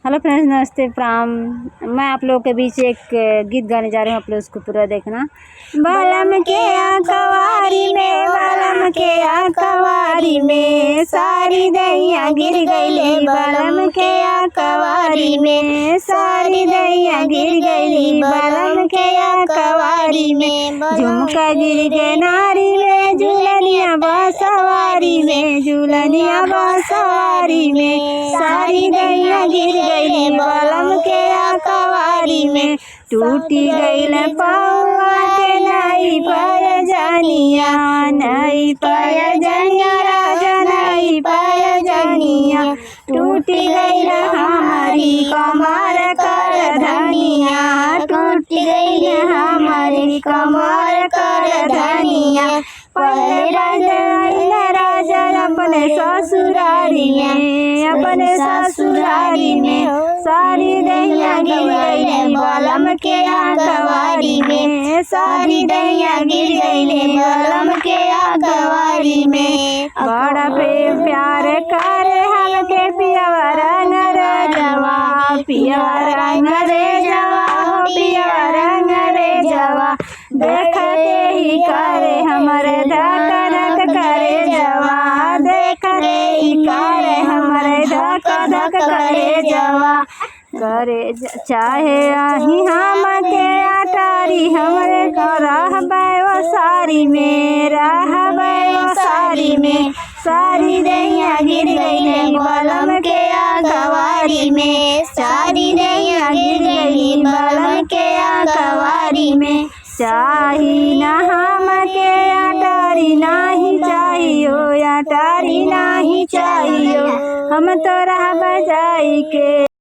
Hello friends, नमस्ते प्राम। मैं आप लोगों के बीच एक गीत गाने जा रही हूँ, आप लोग उसको पूरा देखना। बालम के आकवारी में, बालम के आकवारी में सारी दैया गिर गईली। बालम के आकवारी में सारी दैया गिर गईली। बालम के आकवारी में झुमका गिर गए नारी में, झूलनिया बांसवारी में, झूलनिया बांसवारी में सारी दैया गिर गईली। बालम के आकवारी में टूटी गईल पौआ के नाई पाय जानिया, नाई पाय जानिया राजा, नाई पाय जानिया। टूटी गईल हमारी कमर कर धनिया, टूटी गईल हमारी कमर कर धनिया। पहले राजा अपने ससुरारी में, अपने ससुरारी में सारी दैया गिर गईले। बालम के आकवारी में सारी दैया गिर गईले। बालम के आकवारी में बड़ा प्यार करे हमके पियवा रंग रे जवा, पियवा रंग रे जवा, पियवा रंग रे जवा। देखते ही करे हमारे धक धक करे जवा, देखते ही करे हमारे धक धक करे जवा। करे चाहे आही हम के अटारी हमरे रहबै वो सारी में, रहबै वो सारी में सारी दैया गिर गईले। बालम के आकवारी में सारी दैया गिर गईली। बालम के आकवारी में चाही ना हम के अटारी नाही चाहियो, अटारी नाही चाहियो, हम तो रहबै जाई के।